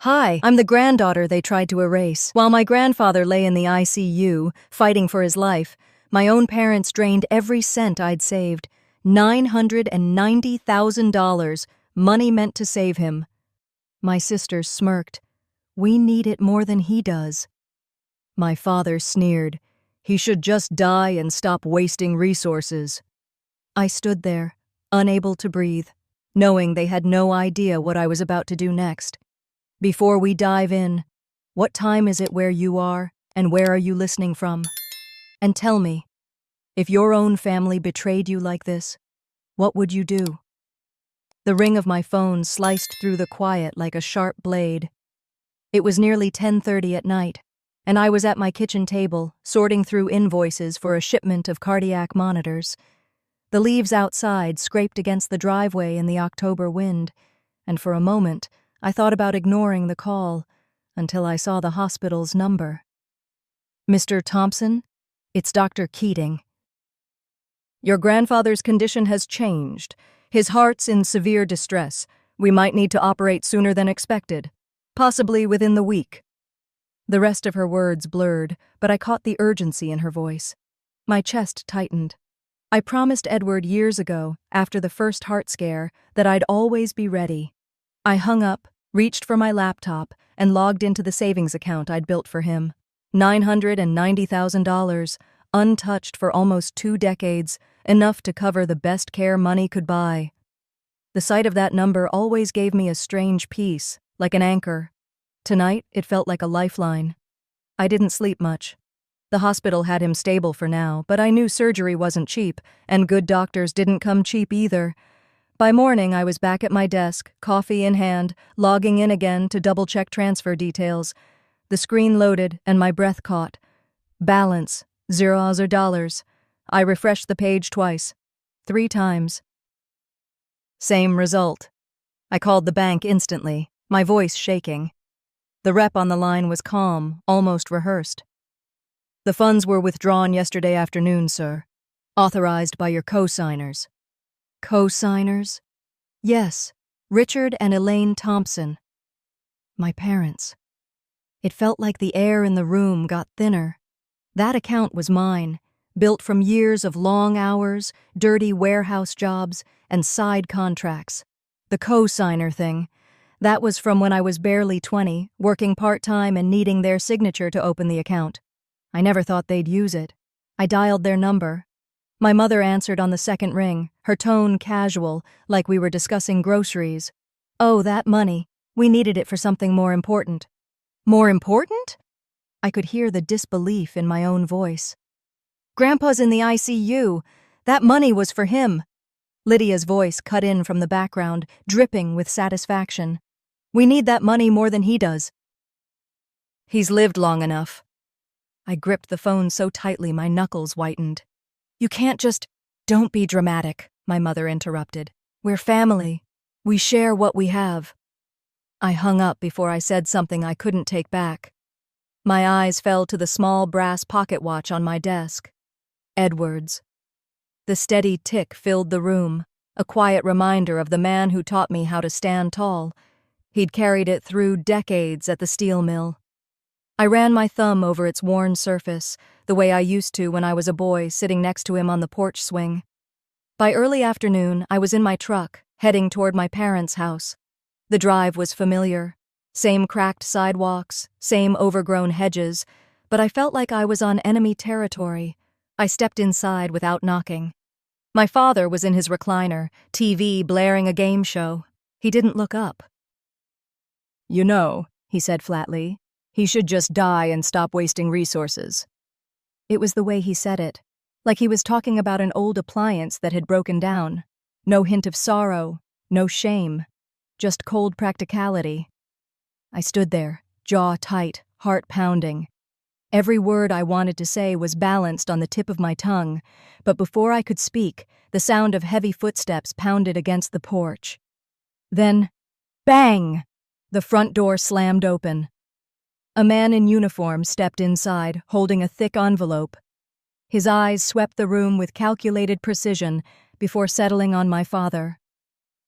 Hi, I'm the granddaughter they tried to erase. While my grandfather lay in the ICU, fighting for his life, my own parents drained every cent I'd saved. $990,000, money meant to save him. My sister smirked. We need it more than he does. My father sneered. He should just die and stop wasting resources. I stood there, unable to breathe, knowing they had no idea what I was about to do next. Before we dive in, what time is it where you are, and where are you listening from? And tell me, if your own family betrayed you like this, what would you do? The ring of my phone sliced through the quiet like a sharp blade. It was nearly 10:30 at night, and I was at my kitchen table, sorting through invoices for a shipment of cardiac monitors. The leaves outside scraped against the driveway in the October wind, and for a moment, I thought about ignoring the call until I saw the hospital's number. Mr. Thompson, it's Dr. Keating. Your grandfather's condition has changed. His heart's in severe distress. We might need to operate sooner than expected, possibly within the week. The rest of her words blurred, but I caught the urgency in her voice. My chest tightened. I promised Edward years ago, after the first heart scare, that I'd always be ready. I hung up, reached for my laptop, and logged into the savings account I'd built for him. $990,000, untouched for almost 2 decades, enough to cover the best care money could buy. The sight of that number always gave me a strange peace, like an anchor. Tonight, it felt like a lifeline. I didn't sleep much. The hospital had him stable for now, but I knew surgery wasn't cheap, and good doctors didn't come cheap either. By morning, I was back at my desk, coffee in hand, logging in again to double-check transfer details. The screen loaded, and my breath caught. Balance, $0. I refreshed the page twice. 3 times. Same result. I called the bank instantly, my voice shaking. The rep on the line was calm, almost rehearsed. The funds were withdrawn yesterday afternoon, sir. Authorized by your co-signers. Co-signers? Yes, Richard and Elaine Thompson. My parents. It felt like the air in the room got thinner. That account was mine, built from years of long hours, dirty warehouse jobs, and side contracts. The co-signer thing, that was from when I was barely 20, working part-time and needing their signature to open the account. I never thought they'd use it. I dialed their number. My mother answered on the second ring, her tone casual, like we were discussing groceries. Oh, that money. We needed it for something more important. More important? I could hear the disbelief in my own voice. Grandpa's in the ICU. That money was for him. Lydia's voice cut in from the background, dripping with satisfaction. We need that money more than he does. He's lived long enough. I gripped the phone so tightly my knuckles whitened. You can't just— Don't be dramatic, my mother interrupted. We're family. We share what we have. I hung up before I said something I couldn't take back. My eyes fell to the small brass pocket watch on my desk. Edward's. The steady tick filled the room, a quiet reminder of the man who taught me how to stand tall. He'd carried it through decades at the steel mill. I ran my thumb over its worn surface, the way I used to when I was a boy sitting next to him on the porch swing. By early afternoon, I was in my truck, heading toward my parents' house. The drive was familiar. Same cracked sidewalks, same overgrown hedges, but I felt like I was on enemy territory. I stepped inside without knocking. My father was in his recliner, TV blaring a game show. He didn't look up. You know, he said flatly, he should just die and stop wasting resources. It was the way he said it, like he was talking about an old appliance that had broken down. No hint of sorrow, no shame, just cold practicality. I stood there, jaw tight, heart pounding. Every word I wanted to say was balanced on the tip of my tongue, but before I could speak, the sound of heavy footsteps pounded against the porch. Then, bang! The front door slammed open. A man in uniform stepped inside, holding a thick envelope. His eyes swept the room with calculated precision before settling on my father.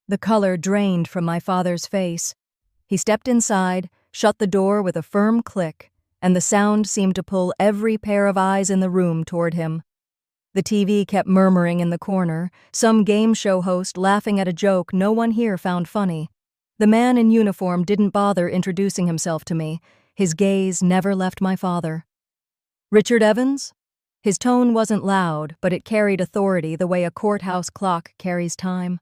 The color drained from my father's face. He stepped inside, shut the door with a firm click, and the sound seemed to pull every pair of eyes in the room toward him. The TV kept murmuring in the corner, some game show host laughing at a joke no one here found funny. The man in uniform didn't bother introducing himself to me. His gaze never left my father. "Richard Evans?" His tone wasn't loud, but it carried authority the way a courthouse clock carries time.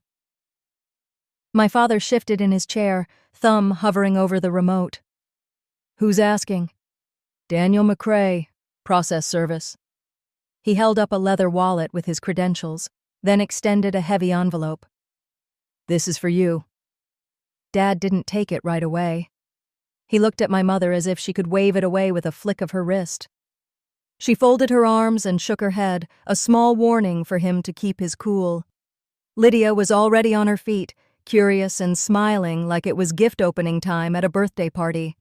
My father shifted in his chair, thumb hovering over the remote. "Who's asking?" "Daniel McCrae, process service." He held up a leather wallet with his credentials, then extended a heavy envelope. "This is for you." Dad didn't take it right away. He looked at my mother as if she could wave it away with a flick of her wrist. She folded her arms and shook her head, a small warning for him to keep his cool. Lydia was already on her feet, curious and smiling like it was gift opening time at a birthday party.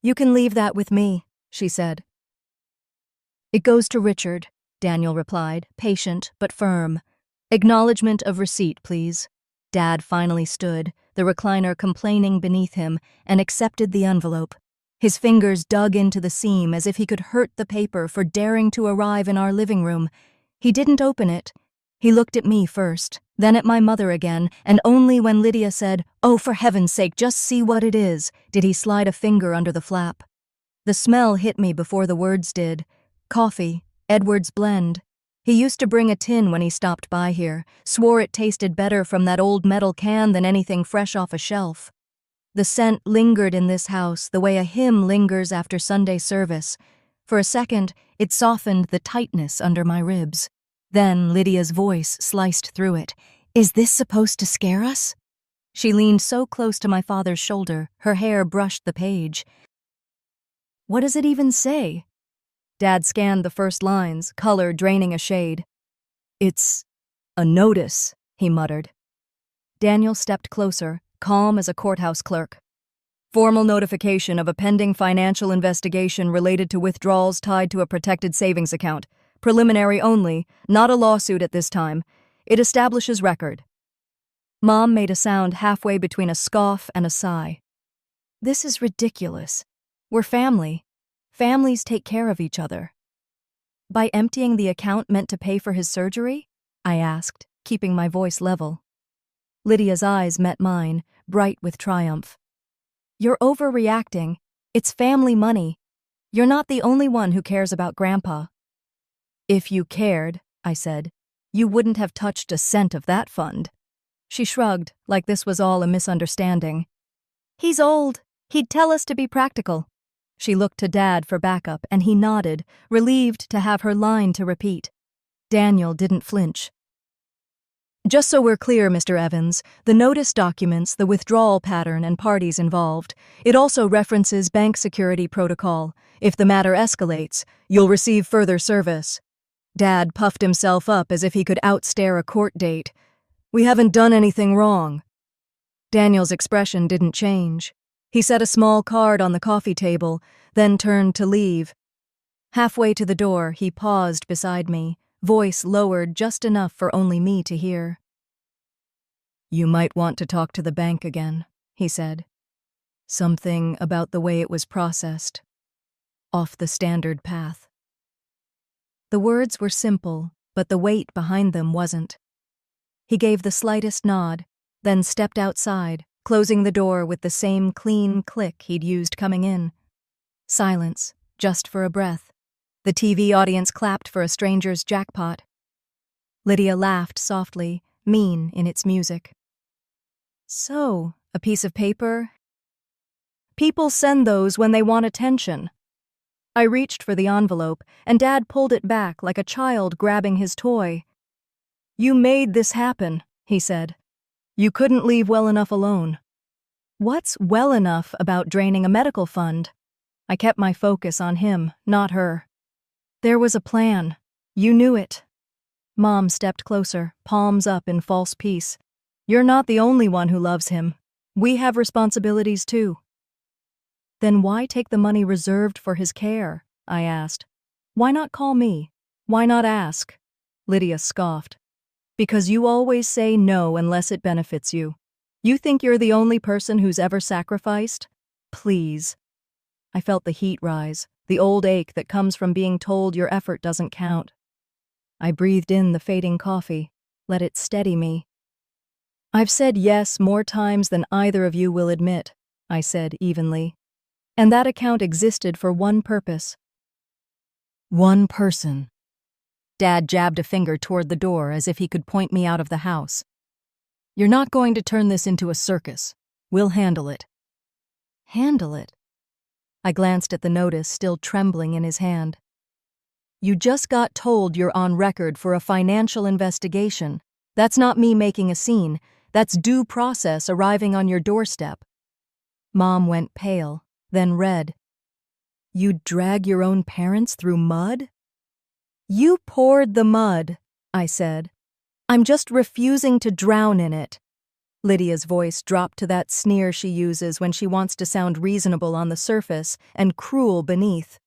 "You can leave that with me," she said. "It goes to Richard," Daniel replied, patient but firm. "Acknowledgement of receipt, please." Dad finally stood, the recliner complaining beneath him, and accepted the envelope. His fingers dug into the seam as if he could hurt the paper for daring to arrive in our living room. He didn't open it. He looked at me first, then at my mother again, and only when Lydia said, "Oh, for heaven's sake, just see what it is," did he slide a finger under the flap. The smell hit me before the words did. Coffee, Edward's blend. He used to bring a tin when he stopped by here, swore it tasted better from that old metal can than anything fresh off a shelf. The scent lingered in this house the way a hymn lingers after Sunday service. For a second, it softened the tightness under my ribs. Then Lydia's voice sliced through it. "Is this supposed to scare us?" She leaned so close to my father's shoulder, her hair brushed the page. "What does it even say?" Dad scanned the first lines, color draining a shade. "It's a notice," he muttered. Daniel stepped closer, calm as a courthouse clerk. "Formal notification of a pending financial investigation related to withdrawals tied to a protected savings account. Preliminary only, not a lawsuit at this time. It establishes record." Mom made a sound halfway between a scoff and a sigh. "This is ridiculous. We're family. Families take care of each other." "By emptying the account meant to pay for his surgery?" I asked, keeping my voice level. Lydia's eyes met mine, bright with triumph. "You're overreacting. It's family money. You're not the only one who cares about Grandpa." "If you cared," I said, "you wouldn't have touched a cent of that fund." She shrugged, like this was all a misunderstanding. "He's old. He'd tell us to be practical." She looked to Dad for backup, and he nodded, relieved to have her line to repeat. Daniel didn't flinch. "Just so we're clear, Mr. Evans, the notice documents the withdrawal pattern and parties involved. It also references bank security protocol. If the matter escalates, you'll receive further service." Dad puffed himself up as if he could outstare a court date. "We haven't done anything wrong." Daniel's expression didn't change. He set a small card on the coffee table, then turned to leave. Halfway to the door, he paused beside me, voice lowered just enough for only me to hear. "You might want to talk to the bank again," he said. "Something about the way it was processed. Off the standard path." The words were simple, but the weight behind them wasn't. He gave the slightest nod, then stepped outside, closing the door with the same clean click he'd used coming in. Silence, just for a breath. The TV audience clapped for a stranger's jackpot. Lydia laughed softly, mean in its music. "So, a piece of paper? People send those when they want attention." I reached for the envelope, and Dad pulled it back like a child grabbing his toy. "You made this happen," he said. "You couldn't leave well enough alone." What's well enough about draining a medical fund? I kept my focus on him, not her. "There was a plan. You knew it." Mom stepped closer, palms up in false peace. "You're not the only one who loves him. We have responsibilities too." "Then why take the money reserved for his care?" I asked. "Why not call me? Why not ask?" Lydia scoffed. "Because you always say no unless it benefits you. You think you're the only person who's ever sacrificed?" Please. I felt the heat rise, the old ache that comes from being told your effort doesn't count. I breathed in the fading coffee, let it steady me. I've said yes more times than either of you will admit, I said evenly. And that account existed for one purpose. One person. Dad jabbed a finger toward the door as if he could point me out of the house. You're not going to turn this into a circus. We'll handle it. Handle it? I glanced at the notice still trembling in his hand. You just got told you're on record for a financial investigation. That's not me making a scene. That's due process arriving on your doorstep. Mom went pale, then red. You'd drag your own parents through mud? You poured the mud, I said. I'm just refusing to drown in it. Lydia's voice dropped to that sneer she uses when she wants to sound reasonable on the surface and cruel beneath.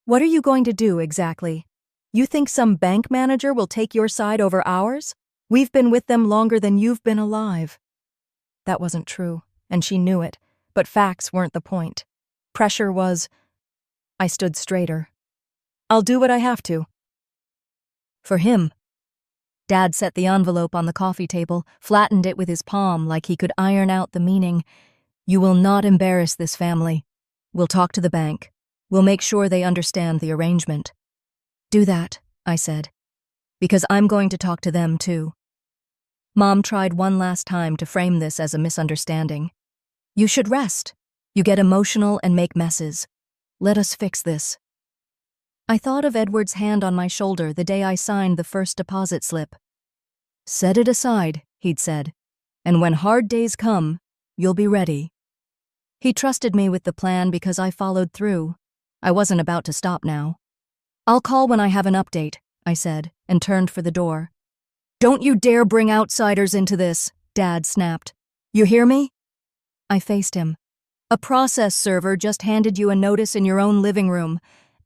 What are you going to do exactly? You think some bank manager will take your side over ours? We've been with them longer than you've been alive. That wasn't true, and she knew it, but facts weren't the point. Pressure was. I stood straighter. I'll do what I have to. For him. Dad set the envelope on the coffee table, flattened it with his palm like he could iron out the meaning. You will not embarrass this family. We'll talk to the bank. We'll make sure they understand the arrangement. Do that, I said, because I'm going to talk to them too. Mom tried one last time to frame this as a misunderstanding. You should rest. You get emotional and make messes. Let us fix this. I thought of Edward's hand on my shoulder the day I signed the first deposit slip. Set it aside, he'd said, and when hard days come, you'll be ready. He trusted me with the plan because I followed through. I wasn't about to stop now. I'll call when I have an update, I said, and turned for the door. Don't you dare bring outsiders into this, Dad snapped. You hear me? I faced him. A process server just handed you a notice in your own living room.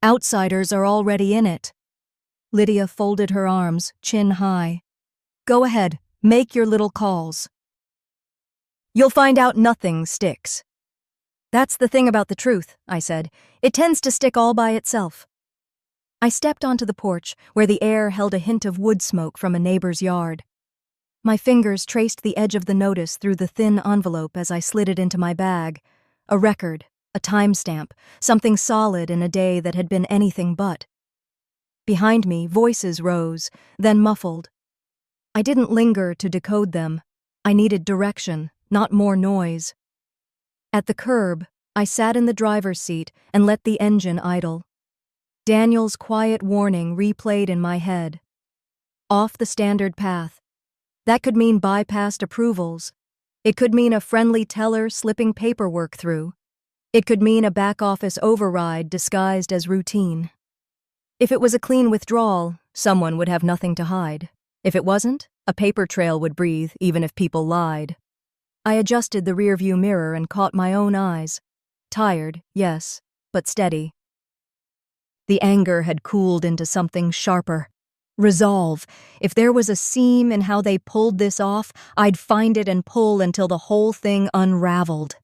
Outsiders are already in it. Lydia folded her arms, chin high. Go ahead, make your little calls. You'll find out nothing sticks. That's the thing about the truth, I said. It tends to stick all by itself. I stepped onto the porch, where the air held a hint of wood smoke from a neighbor's yard. My fingers traced the edge of the notice through the thin envelope as I slid it into my bag. A record, a timestamp, something solid in a day that had been anything but. Behind me, voices rose, then muffled. I didn't linger to decode them. I needed direction, not more noise. At the curb, I sat in the driver's seat and let the engine idle. Daniel's quiet warning replayed in my head. Off the standard path. That could mean bypassed approvals. It could mean a friendly teller slipping paperwork through. It could mean a back-office override disguised as routine. If it was a clean withdrawal, someone would have nothing to hide. If it wasn't, a paper trail would breathe, even if people lied. I adjusted the rearview mirror and caught my own eyes. Tired, yes, but steady. The anger had cooled into something sharper. Resolve. If there was a seam in how they pulled this off, I'd find it and pull until the whole thing unraveled.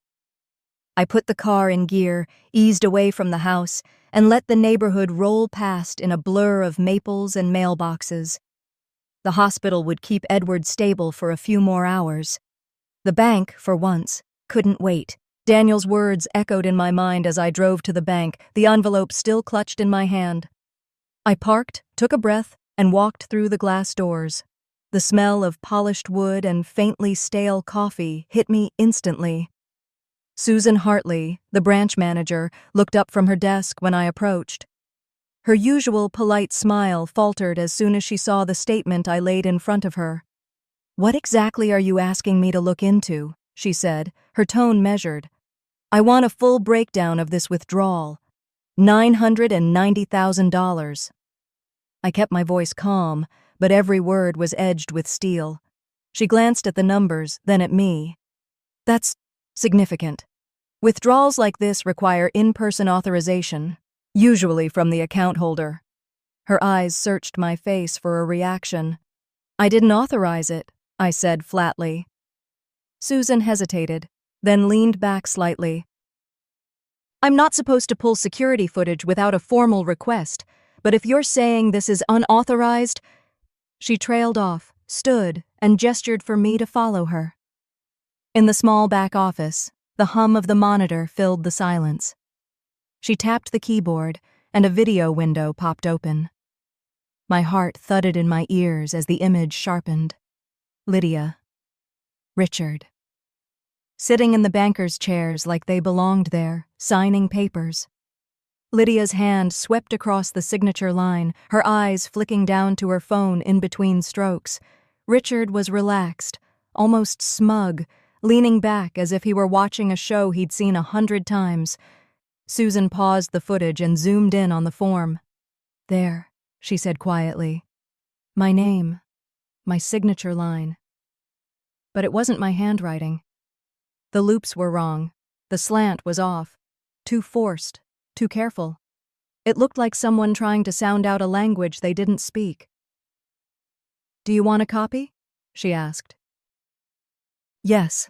I put the car in gear, eased away from the house, and let the neighborhood roll past in a blur of maples and mailboxes. The hospital would keep Edward stable for a few more hours. The bank, for once, couldn't wait. Daniel's words echoed in my mind as I drove to the bank, the envelope still clutched in my hand. I parked, took a breath, and walked through the glass doors. The smell of polished wood and faintly stale coffee hit me instantly. Susan Hartley, the branch manager, looked up from her desk when I approached. Her usual polite smile faltered as soon as she saw the statement I laid in front of her. "What exactly are you asking me to look into?" she said, her tone measured. "I want a full breakdown of this withdrawal. $990,000. I kept my voice calm, but every word was edged with steel. She glanced at the numbers, then at me. "That's significant. Withdrawals like this require in-person authorization, usually from the account holder." Her eyes searched my face for a reaction. "I didn't authorize it," I said flatly. Susan hesitated, then leaned back slightly. I'm not supposed to pull security footage without a formal request, but if you're saying this is unauthorized..." She trailed off, stood, and gestured for me to follow her. In the small back office, the hum of the monitor filled the silence. She tapped the keyboard, and a video window popped open. My heart thudded in my ears as the image sharpened. Lydia. Richard. Sitting in the banker's chairs like they belonged there, signing papers. Lydia's hand swept across the signature line, her eyes flicking down to her phone in between strokes. Richard was relaxed, almost smug, leaning back as if he were watching a show he'd seen 100 times. Susan paused the footage and zoomed in on the form. "There," she said quietly. "My name. My signature line." But it wasn't my handwriting. The loops were wrong. The slant was off. Too forced. Too careful. It looked like someone trying to sound out a language they didn't speak. "Do you want a copy?" she asked. "Yes."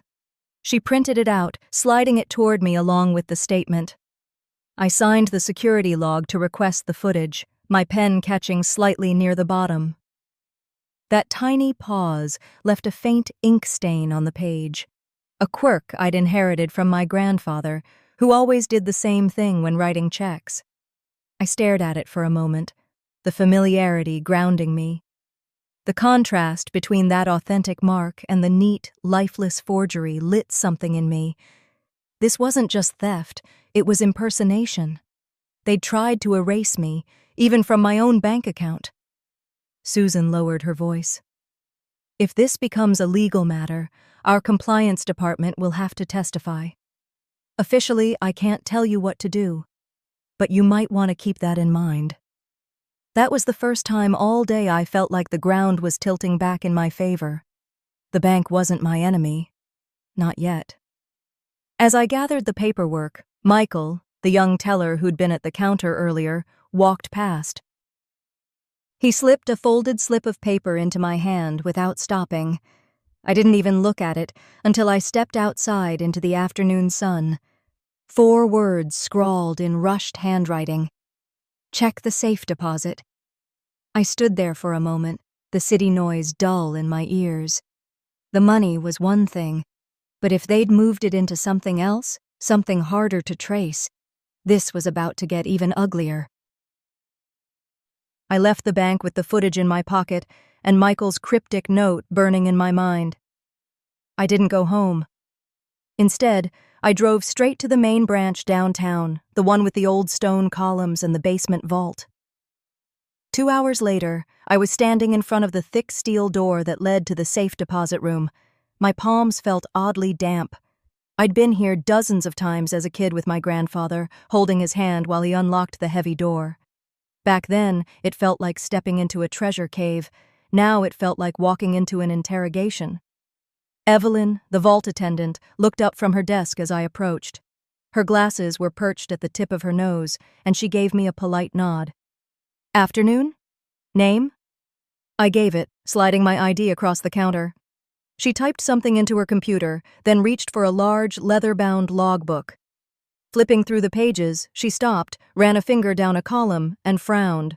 She printed it out, sliding it toward me along with the statement. I signed the security log to request the footage, my pen catching slightly near the bottom. That tiny pause left a faint ink stain on the page, a quirk I'd inherited from my grandfather, who always did the same thing when writing checks. I stared at it for a moment, the familiarity grounding me. The contrast between that authentic mark and the neat, lifeless forgery lit something in me. This wasn't just theft, it was impersonation. They'd tried to erase me, even from my own bank account. Susan lowered her voice. "If this becomes a legal matter, our compliance department will have to testify. Officially, I can't tell you what to do, but you might want to keep that in mind." That was the first time all day I felt like the ground was tilting back in my favor. The bank wasn't my enemy. Not yet. As I gathered the paperwork, Michael, the young teller who'd been at the counter earlier, walked past. He slipped a folded slip of paper into my hand without stopping. I didn't even look at it until I stepped outside into the afternoon sun. 4 words scrawled in rushed handwriting. "Check the safe deposit." I stood there for a moment, the city noise dull in my ears. The money was one thing, but if they'd moved it into something else, something harder to trace, this was about to get even uglier. I left the bank with the footage in my pocket and Michael's cryptic note burning in my mind. I didn't go home. Instead, I drove straight to the main branch downtown, the one with the old stone columns and the basement vault. 2 hours later, I was standing in front of the thick steel door that led to the safe deposit room. My palms felt oddly damp. I'd been here dozens of times as a kid with my grandfather, holding his hand while he unlocked the heavy door. Back then, it felt like stepping into a treasure cave. Now it felt like walking into an interrogation. Evelyn, the vault attendant, looked up from her desk as I approached. Her glasses were perched at the tip of her nose, and she gave me a polite nod. "Afternoon? Name?" I gave it, sliding my ID across the counter. She typed something into her computer, then reached for a large, leather-bound logbook. Flipping through the pages, she stopped, ran a finger down a column, and frowned.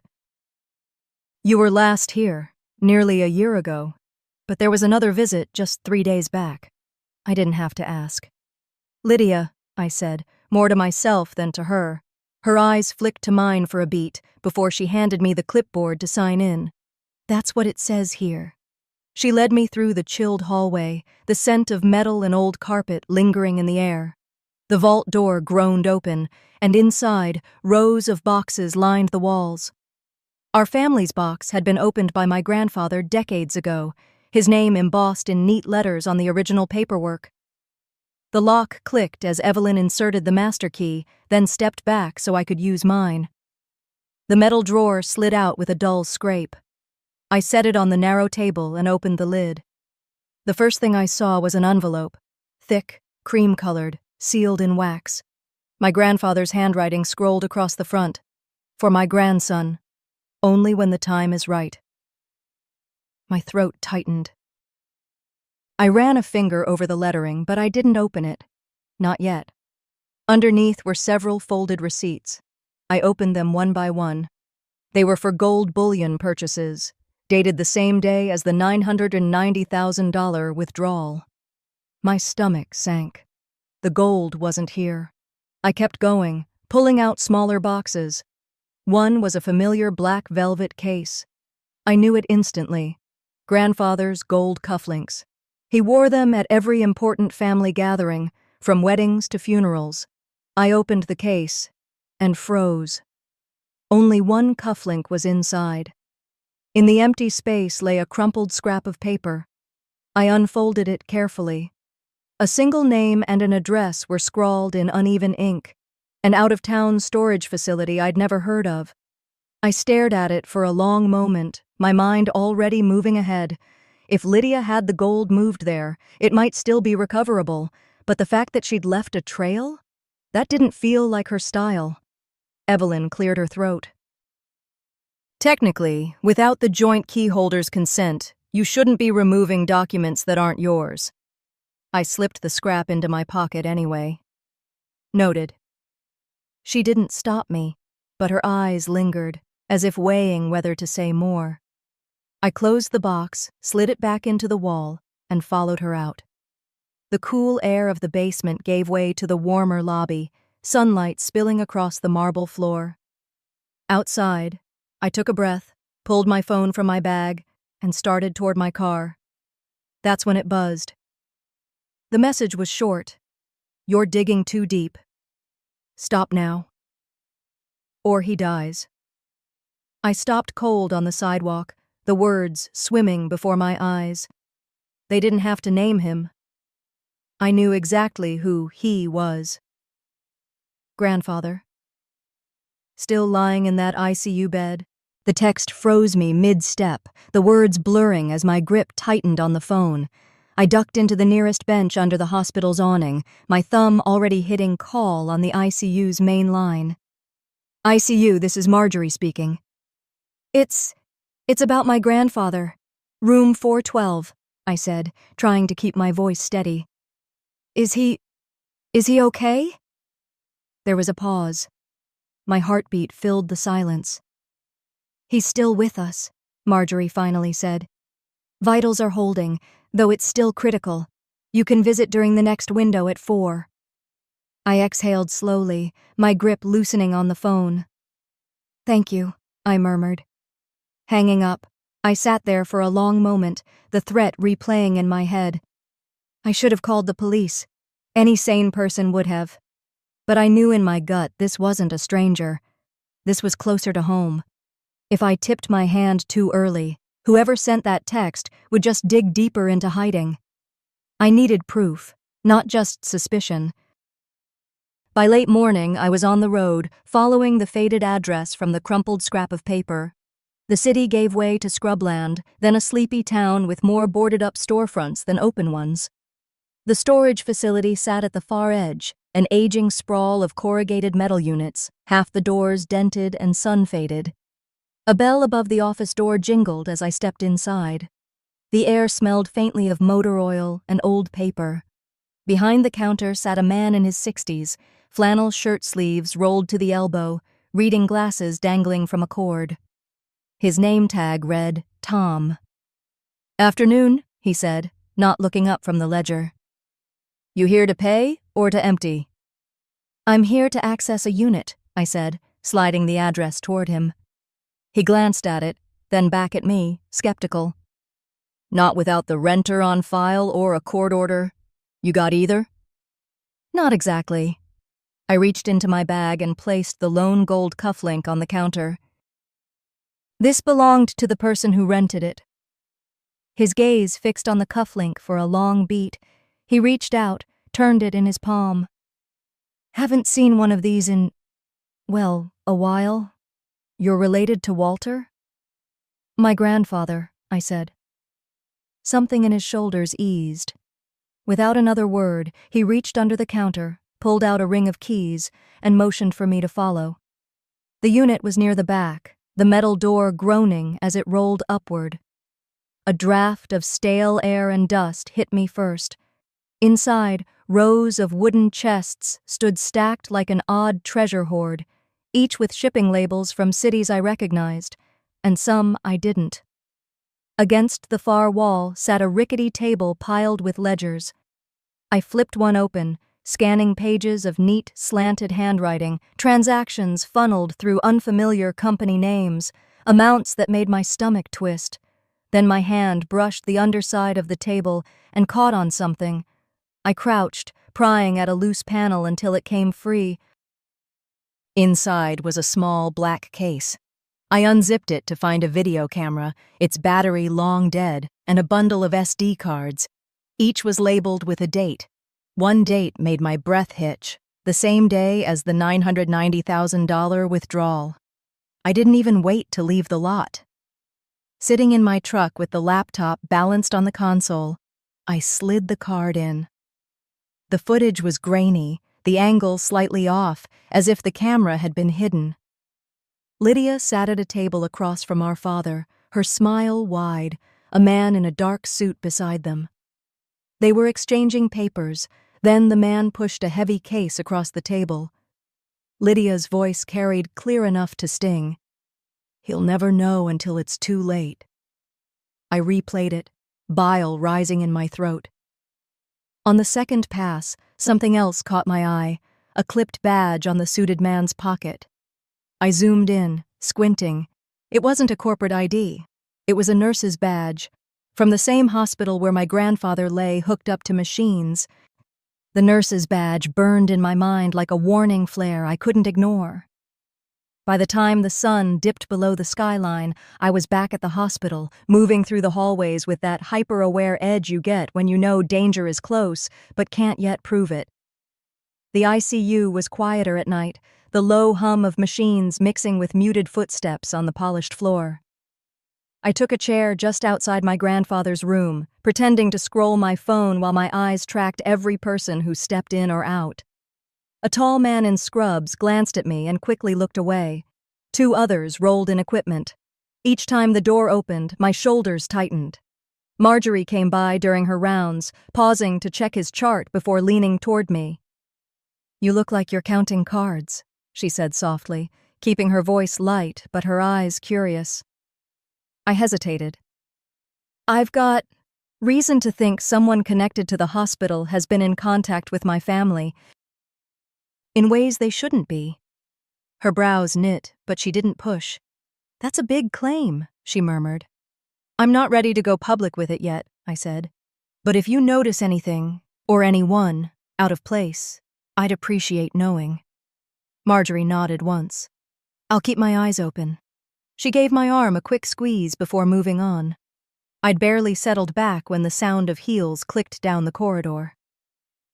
"You were last here, nearly a year ago, but there was another visit just 3 days back." I didn't have to ask. "Lydia," I said, more to myself than to her. Her eyes flicked to mine for a beat before she handed me the clipboard to sign in. "That's what it says here." She led me through the chilled hallway, the scent of metal and old carpet lingering in the air. The vault door groaned open, and inside, rows of boxes lined the walls. Our family's box had been opened by my grandfather decades ago, his name embossed in neat letters on the original paperwork. The lock clicked as Evelyn inserted the master key, then stepped back so I could use mine. The metal drawer slid out with a dull scrape. I set it on the narrow table and opened the lid. The first thing I saw was an envelope, thick, cream-colored, sealed in wax. My grandfather's handwriting scrolled across the front. "For my grandson. Only when the time is right." My throat tightened. I ran a finger over the lettering, but I didn't open it. Not yet. Underneath were several folded receipts. I opened them one by one. They were for gold bullion purchases, dated the same day as the $990,000 withdrawal. My stomach sank. The gold wasn't here. I kept going, pulling out smaller boxes. One was a familiar black velvet case. I knew it instantly. Grandfather's gold cufflinks. He wore them at every important family gathering, from weddings to funerals. I opened the case and froze. Only one cufflink was inside. In the empty space lay a crumpled scrap of paper. I unfolded it carefully. A single name and an address were scrawled in uneven ink, an out-of-town storage facility I'd never heard of. I stared at it for a long moment, my mind already moving ahead. If Lydia had the gold moved there, it might still be recoverable, but the fact that she'd left a trail? That didn't feel like her style. Evelyn cleared her throat. Technically, without the joint key holder's consent, you shouldn't be removing documents that aren't yours. I slipped the scrap into my pocket anyway. Noted. She didn't stop me, but her eyes lingered, as if weighing whether to say more. I closed the box, slid it back into the wall, and followed her out. The cool air of the basement gave way to the warmer lobby, sunlight spilling across the marble floor. Outside, I took a breath, pulled my phone from my bag, and started toward my car. That's when it buzzed. The message was short. You're digging too deep. Stop now. Or he dies. I stopped cold on the sidewalk, the words swimming before my eyes. They didn't have to name him. I knew exactly who he was. Grandfather. Still lying in that ICU bed, the text froze me mid-step, the words blurring as my grip tightened on the phone. I ducked into the nearest bench under the hospital's awning, my thumb already hitting call on the ICU's main line. ICU, this is Marjorie speaking. It's about my grandfather. Room 412, I said, trying to keep my voice steady. Is he okay? There was a pause. My heartbeat filled the silence. He's still with us, Marjorie finally said. Vitals are holding, though it's still critical. You can visit during the next window at 4. I exhaled slowly, my grip loosening on the phone. Thank you, I murmured. Hanging up, I sat there for a long moment, the threat replaying in my head. I should have called the police. Any sane person would have. But I knew in my gut this wasn't a stranger. This was closer to home. If I tipped my hand too early, whoever sent that text would just dig deeper into hiding. I needed proof, not just suspicion. By late morning, I was on the road, following the faded address from the crumpled scrap of paper. The city gave way to scrubland, then a sleepy town with more boarded-up storefronts than open ones. The storage facility sat at the far edge, an aging sprawl of corrugated metal units, half the doors dented and sun-faded. A bell above the office door jingled as I stepped inside. The air smelled faintly of motor oil and old paper. Behind the counter sat a man in his 60s, flannel shirt sleeves rolled to the elbow, reading glasses dangling from a cord. His name tag read, Tom. Afternoon, he said, not looking up from the ledger. You here to pay or to empty? I'm here to access a unit, I said, sliding the address toward him. He glanced at it, then back at me, skeptical. Not without the renter on file or a court order? You got either? Not exactly. I reached into my bag and placed the lone gold cufflink on the counter. This belonged to the person who rented it. His gaze fixed on the cufflink for a long beat. He reached out, turned it in his palm. Haven't seen one of these in, well, a while. You're related to Walter? My grandfather, I said. Something in his shoulders eased. Without another word, he reached under the counter, pulled out a ring of keys, and motioned for me to follow. The unit was near the back, the metal door groaning as it rolled upward. A draft of stale air and dust hit me first. Inside, rows of wooden chests stood stacked like an odd treasure hoard, each with shipping labels from cities I recognized, and some I didn't. Against the far wall sat a rickety table piled with ledgers. I flipped one open, scanning pages of neat, slanted handwriting, transactions funneled through unfamiliar company names, amounts that made my stomach twist. Then my hand brushed the underside of the table and caught on something. I crouched, prying at a loose panel until it came free. Inside was a small black case. I unzipped it to find a video camera, its battery long dead, and a bundle of SD cards. Each was labeled with a date. One date made my breath hitch, the same day as the $990,000 withdrawal. I didn't even wait to leave the lot. Sitting in my truck with the laptop balanced on the console, I slid the card in. The footage was grainy, the angle slightly off, as if the camera had been hidden. Lydia sat at a table across from our father, her smile wide, a man in a dark suit beside them. They were exchanging papers, then the man pushed a heavy case across the table. Lydia's voice carried clear enough to sting. "He'll never know until it's too late." I replayed it, bile rising in my throat. On the second pass, something else caught my eye, a clipped badge on the suited man's pocket. I zoomed in, squinting. It wasn't a corporate ID. It was a nurse's badge, from the same hospital where my grandfather lay hooked up to machines. The nurse's badge burned in my mind like a warning flare I couldn't ignore. By the time the sun dipped below the skyline, I was back at the hospital, moving through the hallways with that hyper-aware edge you get when you know danger is close, but can't yet prove it. The ICU was quieter at night, the low hum of machines mixing with muted footsteps on the polished floor. I took a chair just outside my grandfather's room, pretending to scroll my phone while my eyes tracked every person who stepped in or out. A tall man in scrubs glanced at me and quickly looked away. Two others rolled in equipment. Each time the door opened, my shoulders tightened. Marjorie came by during her rounds, pausing to check his chart before leaning toward me. "You look like you're counting cards," she said softly, keeping her voice light but her eyes curious. I hesitated. "I've got reason to think someone connected to the hospital has been in contact with my family in ways they shouldn't be." Her brows knit, but she didn't push. "That's a big claim," she murmured. "I'm not ready to go public with it yet," I said. "But if you notice anything, or anyone, out of place, I'd appreciate knowing." Marjorie nodded once. "I'll keep my eyes open." She gave my arm a quick squeeze before moving on. I'd barely settled back when the sound of heels clicked down the corridor.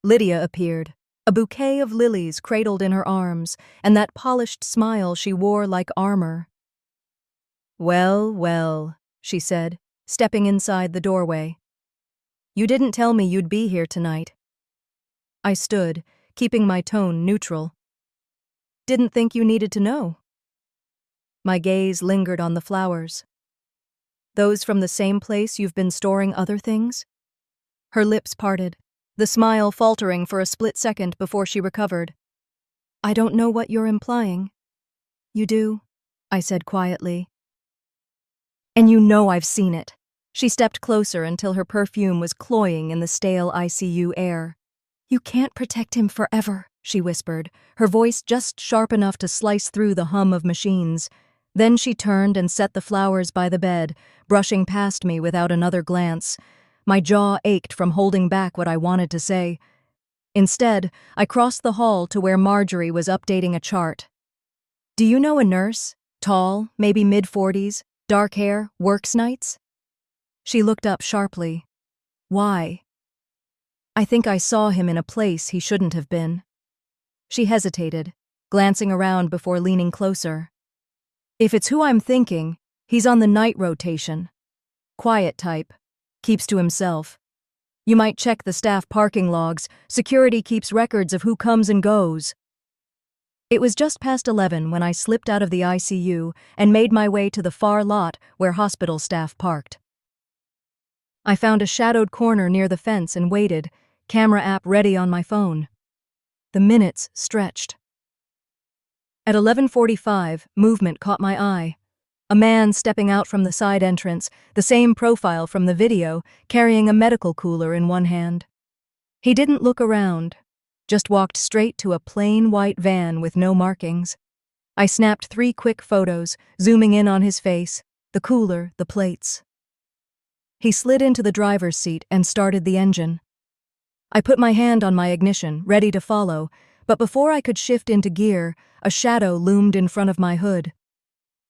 Lydia appeared, a bouquet of lilies cradled in her arms, and that polished smile she wore like armor. "Well, well," she said, stepping inside the doorway. "You didn't tell me you'd be here tonight." I stood, keeping my tone neutral. "Didn't think you needed to know." My gaze lingered on the flowers. "Those from the same place you've been storing other things?" Her lips parted, the smile faltering for a split second before she recovered. "I don't know what you're implying." "You do," I said quietly. "And you know I've seen it." She stepped closer until her perfume was cloying in the stale ICU air. "You can't protect him forever," she whispered, her voice just sharp enough to slice through the hum of machines. Then she turned and set the flowers by the bed, brushing past me without another glance. My jaw ached from holding back what I wanted to say. Instead, I crossed the hall to where Marjorie was updating a chart. "Do you know a nurse? Tall, maybe mid-40s, dark hair, works nights?" She looked up sharply. "Why?" "I think I saw him in a place he shouldn't have been." She hesitated, glancing around before leaning closer. "If it's who I'm thinking, he's on the night rotation. Quiet type. Keeps to himself. You might check the staff parking logs. Security keeps records of who comes and goes." It was just past 11 when I slipped out of the ICU and made my way to the far lot where hospital staff parked. I found a shadowed corner near the fence and waited, camera app ready on my phone. The minutes stretched. At 11:45, movement caught my eye. A man stepping out from the side entrance, the same profile from the video, carrying a medical cooler in one hand. He didn't look around, just walked straight to a plain white van with no markings. I snapped 3 quick photos, zooming in on his face, the cooler, the plates. He slid into the driver's seat and started the engine. I put my hand on my ignition, ready to follow, but before I could shift into gear, a shadow loomed in front of my hood.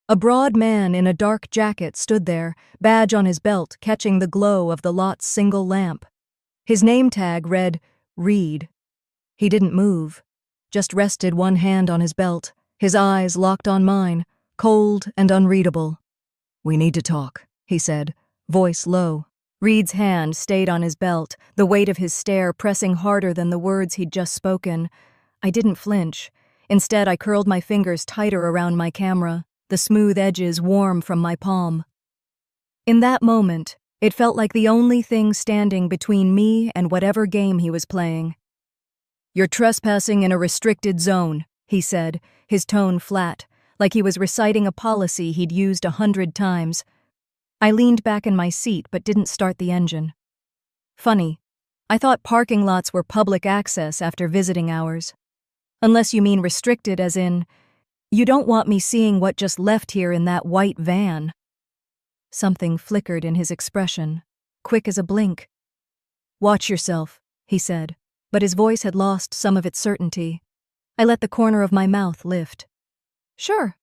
A broad man in a dark jacket stood there, badge on his belt catching the glow of the lot's single lamp. His name tag read, Reed. He didn't move, just rested one hand on his belt, his eyes locked on mine, cold and unreadable. "We need to talk," he said, voice low. Reed's hand stayed on his belt, the weight of his stare pressing harder than the words he'd just spoken. I didn't flinch. Instead, I curled my fingers tighter around my camera, the smooth edges warm from my palm. In that moment, it felt like the only thing standing between me and whatever game he was playing. "You're trespassing in a restricted zone," he said, his tone flat, like he was reciting a policy he'd used 100 times. I leaned back in my seat but didn't start the engine. Funny, I thought parking lots were public access after visiting hours. Unless you mean restricted as in, you don't want me seeing what just left here in that white van. Something flickered in his expression, quick as a blink. "Watch yourself," he said, but his voice had lost some of its certainty. I let the corner of my mouth lift. "Sure.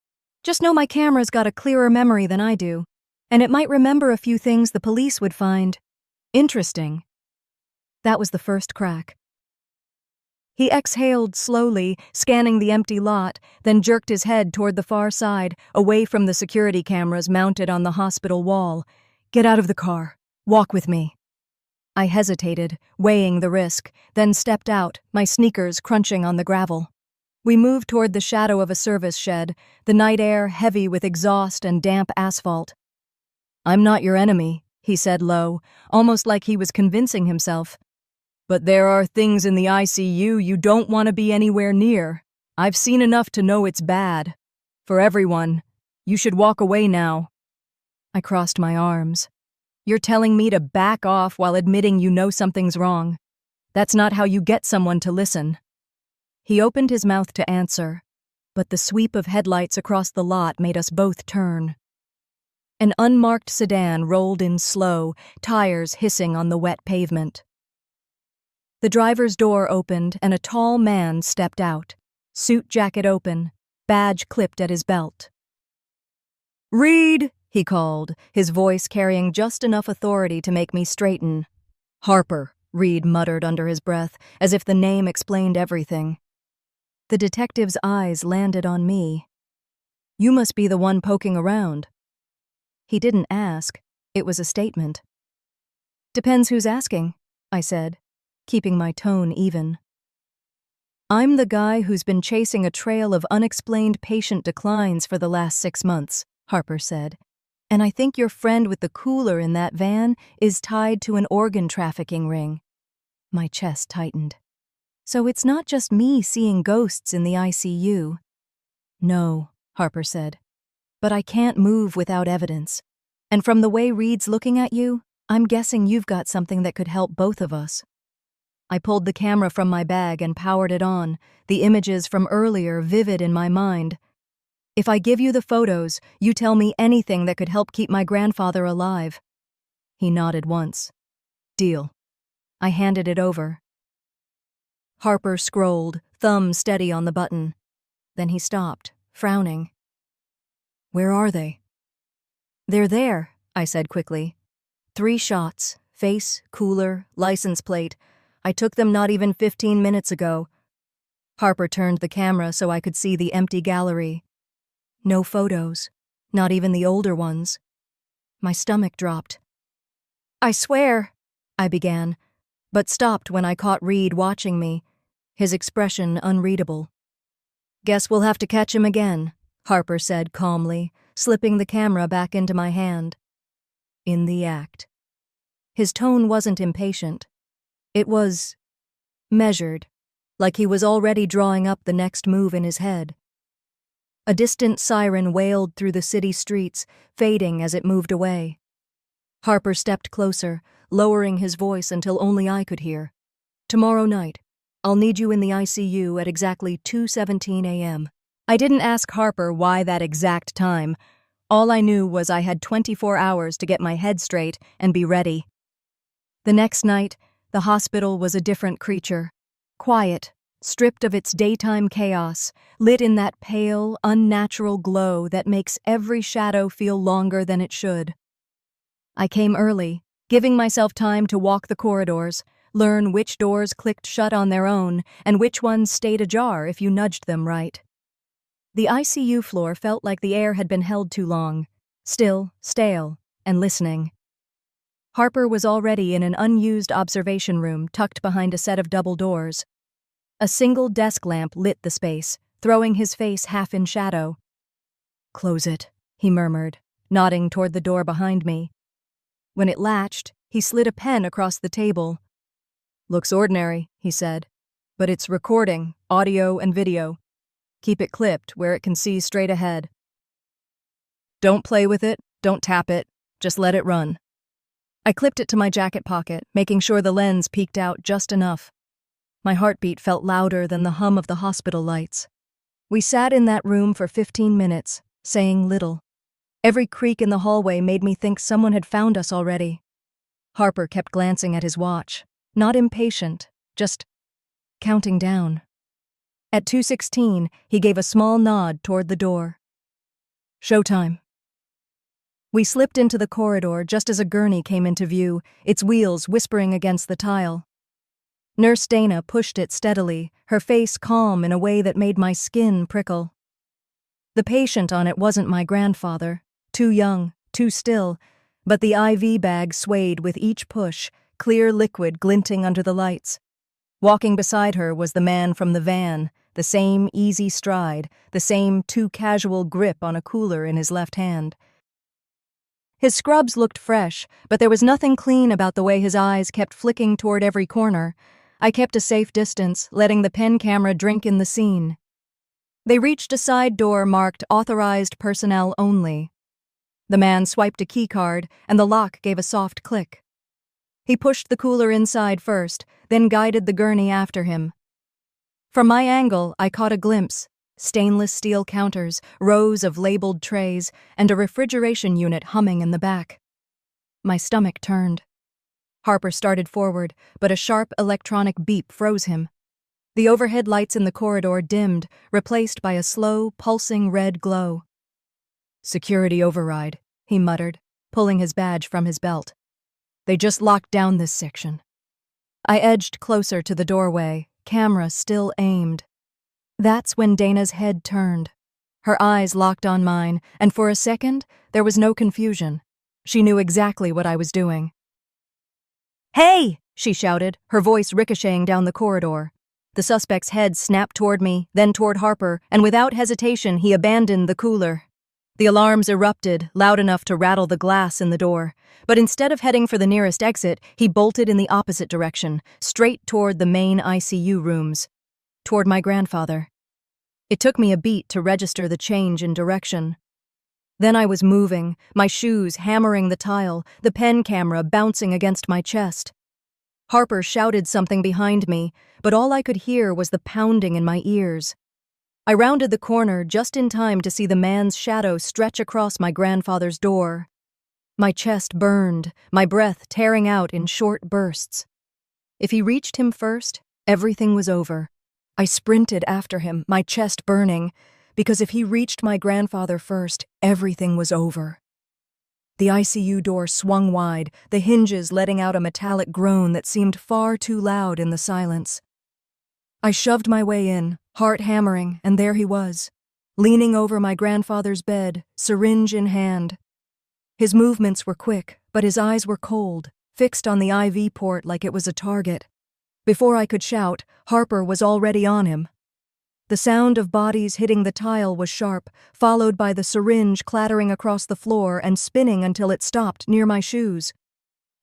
Just know my camera's got a clearer memory than I do, and it might remember a few things the police would find interesting." That was the first crack. He exhaled slowly, scanning the empty lot, then jerked his head toward the far side, away from the security cameras mounted on the hospital wall. "Get out of the car. Walk with me." I hesitated, weighing the risk, then stepped out, my sneakers crunching on the gravel. We moved toward the shadow of a service shed, the night air heavy with exhaust and damp asphalt. "I'm not your enemy," he said low, almost like he was convincing himself. "But there are things in the ICU you don't want to be anywhere near. I've seen enough to know it's bad. For everyone. You should walk away now." I crossed my arms. "You're telling me to back off while admitting you know something's wrong. That's not how you get someone to listen." He opened his mouth to answer, but the sweep of headlights across the lot made us both turn. An unmarked sedan rolled in slow, tires hissing on the wet pavement. The driver's door opened and a tall man stepped out, suit jacket open, badge clipped at his belt. "Reed," he called, his voice carrying just enough authority to make me straighten. "Harper," Reed muttered under his breath, as if the name explained everything. The detective's eyes landed on me. "You must be the one poking around." He didn't ask. It was a statement. "Depends who's asking," I said, keeping my tone even. "I'm the guy who's been chasing a trail of unexplained patient declines for the last 6 months, Harper said. "And I think your friend with the cooler in that van is tied to an organ trafficking ring." My chest tightened. "So it's not just me seeing ghosts in the ICU." "No," Harper said. "But I can't move without evidence. And from the way Reed's looking at you, I'm guessing you've got something that could help both of us." I pulled the camera from my bag and powered it on, the images from earlier vivid in my mind. "If I give you the photos, you tell me anything that could help keep my grandfather alive." He nodded once. "Deal." I handed it over. Harper scrolled, thumb steady on the button. Then he stopped, frowning. "Where are they?" "They're there," I said quickly. 3 shots, face, cooler, license plate. I took them not even 15 minutes ago. Harper turned the camera so I could see the empty gallery. No photos, not even the older ones. My stomach dropped. "I swear," I began, but stopped when I caught Reed watching me, his expression unreadable. "Guess we'll have to catch him again," Harper said calmly, slipping the camera back into my hand. "In the act." His tone wasn't impatient. It was measured, like he was already drawing up the next move in his head. A distant siren wailed through the city streets, fading as it moved away. Harper stepped closer, lowering his voice until only I could hear. "Tomorrow night, I'll need you in the ICU at exactly 2:17 a.m. I didn't ask Harper why that exact time. All I knew was I had 24 hours to get my head straight and be ready. The next night, the hospital was a different creature. Quiet, stripped of its daytime chaos, lit in that pale, unnatural glow that makes every shadow feel longer than it should. I came early, giving myself time to walk the corridors, learn which doors clicked shut on their own and which ones stayed ajar if you nudged them right. The ICU floor felt like the air had been held too long, still, stale, and listening. Harper was already in an unused observation room tucked behind a set of double doors. A single desk lamp lit the space, throwing his face half in shadow. "Close it," he murmured, nodding toward the door behind me. When it latched, he slid a pen across the table. "Looks ordinary," he said, "but it's recording, audio and video. Keep it clipped where it can see straight ahead. Don't play with it, don't tap it, just let it run." I clipped it to my jacket pocket, making sure the lens peeked out just enough. My heartbeat felt louder than the hum of the hospital lights. We sat in that room for 15 minutes, saying little. Every creak in the hallway made me think someone had found us already. Harper kept glancing at his watch, not impatient, just counting down. At 2:16, he gave a small nod toward the door. "Showtime." We slipped into the corridor just as a gurney came into view, its wheels whispering against the tile. Nurse Dana pushed it steadily, her face calm in a way that made my skin prickle. The patient on it wasn't my grandfather, too young, too still, but the IV bag swayed with each push, clear liquid glinting under the lights. Walking beside her was the man from the van, the same easy stride, the same too-casual grip on a cooler in his left hand. His scrubs looked fresh, but there was nothing clean about the way his eyes kept flicking toward every corner. I kept a safe distance, letting the pen camera drink in the scene. They reached a side door marked "Authorized Personnel Only." The man swiped a keycard, and the lock gave a soft click. He pushed the cooler inside first, then guided the gurney after him. From my angle, I caught a glimpse: stainless steel counters, rows of labeled trays, and a refrigeration unit humming in the back. My stomach turned. Harper started forward, but a sharp electronic beep froze him. The overhead lights in the corridor dimmed, replaced by a slow, pulsing red glow. "Security override," he muttered, pulling his badge from his belt. "They just locked down this section." I edged closer to the doorway, camera still aimed. That's when Dana's head turned. Her eyes locked on mine, and for a second, there was no confusion. She knew exactly what I was doing. "Hey!" she shouted, her voice ricocheting down the corridor. The suspect's head snapped toward me, then toward Harper, and without hesitation, he abandoned the cooler. The alarms erupted, loud enough to rattle the glass in the door. But instead of heading for the nearest exit, he bolted in the opposite direction, straight toward the main ICU rooms. Toward my grandfather. It took me a beat to register the change in direction. Then I was moving, my shoes hammering the tile, the pen camera bouncing against my chest. Harper shouted something behind me, but all I could hear was the pounding in my ears. I rounded the corner just in time to see the man's shadow stretch across my grandfather's door. My chest burned, my breath tearing out in short bursts. If he reached him first, everything was over. I sprinted after him, my chest burning, because if he reached my grandfather first, everything was over. The ICU door swung wide, the hinges letting out a metallic groan that seemed far too loud in the silence. I shoved my way in, heart hammering, and there he was, leaning over my grandfather's bed, syringe in hand. His movements were quick, but his eyes were cold, fixed on the IV port like it was a target. Before I could shout, Harper was already on him. The sound of bodies hitting the tile was sharp, followed by the syringe clattering across the floor and spinning until it stopped near my shoes.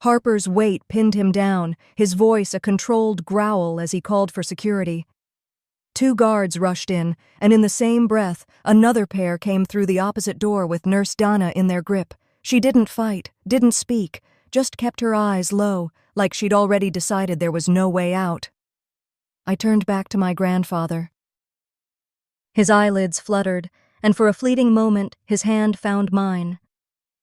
Harper's weight pinned him down, his voice a controlled growl as he called for security. 2 guards rushed in, and in the same breath, another pair came through the opposite door with Nurse Donna in their grip. She didn't fight, didn't speak, just kept her eyes low, like she'd already decided there was no way out. I turned back to my grandfather. His eyelids fluttered, and for a fleeting moment, his hand found mine.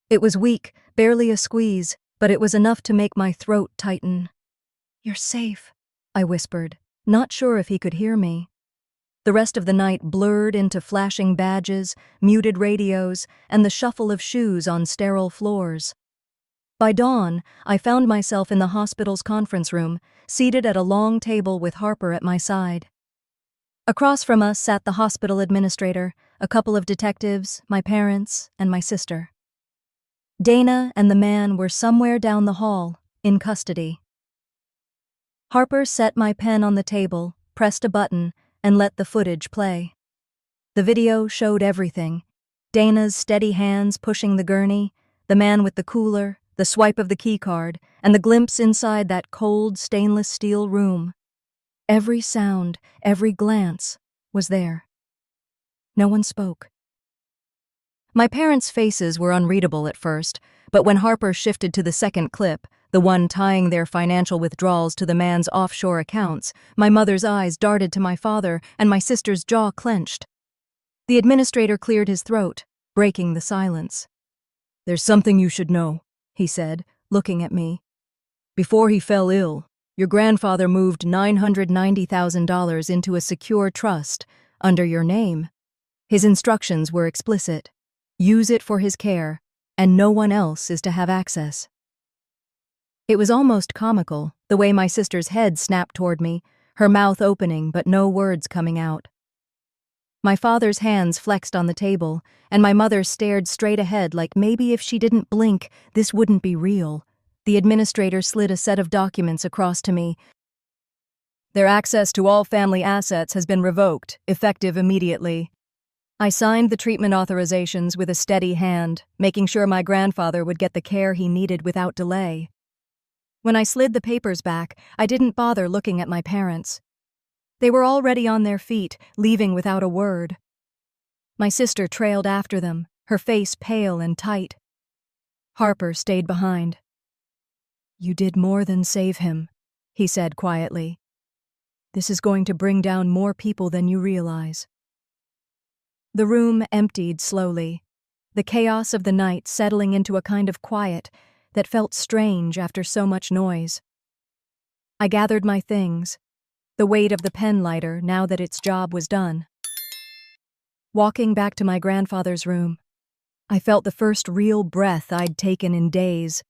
It was weak, barely a squeeze, but it was enough to make my throat tighten. "You're safe," I whispered, not sure if he could hear me. The rest of the night blurred into flashing badges, muted radios, and the shuffle of shoes on sterile floors. By dawn, I found myself in the hospital's conference room, seated at a long table with Harper at my side. Across from us sat the hospital administrator, a couple of detectives, my parents, and my sister. Dana and the man were somewhere down the hall, in custody. Harper set my pen on the table, pressed a button, and let the footage play. The video showed everything: Dana's steady hands pushing the gurney, the man with the cooler, the swipe of the keycard, and the glimpse inside that cold stainless steel room. Every sound, every glance was there. No one spoke. My parents' faces were unreadable at first, but when Harper shifted to the second clip, the one tying their financial withdrawals to the man's offshore accounts, my mother's eyes darted to my father and my sister's jaw clenched. The administrator cleared his throat, breaking the silence. "There's something you should know," he said, looking at me. "Before he fell ill, your grandfather moved $990,000 into a secure trust under your name. His instructions were explicit. Use it for his care, and no one else is to have access." It was almost comical, the way my sister's head snapped toward me, her mouth opening but no words coming out. My father's hands flexed on the table, and my mother stared straight ahead like maybe if she didn't blink, this wouldn't be real. The administrator slid a set of documents across to me. "Their access to all family assets has been revoked, effective immediately." I signed the treatment authorizations with a steady hand, making sure my grandfather would get the care he needed without delay. When I slid the papers back, I didn't bother looking at my parents. They were already on their feet, leaving without a word. My sister trailed after them, her face pale and tight. Harper stayed behind. "You did more than save him," he said quietly. "This is going to bring down more people than you realize." The room emptied slowly, the chaos of the night settling into a kind of quiet that felt strange after so much noise. I gathered my things, the weight of the pen lighter now that its job was done. Walking back to my grandfather's room, I felt the first real breath I'd taken in days.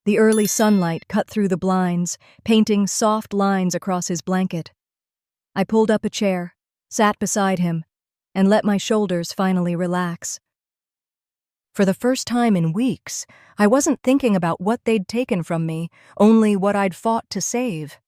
The early sunlight cut through the blinds, painting soft lines across his blanket. I pulled up a chair, sat beside him, and let my shoulders finally relax. For the first time in weeks, I wasn't thinking about what they'd taken from me, only what I'd fought to save.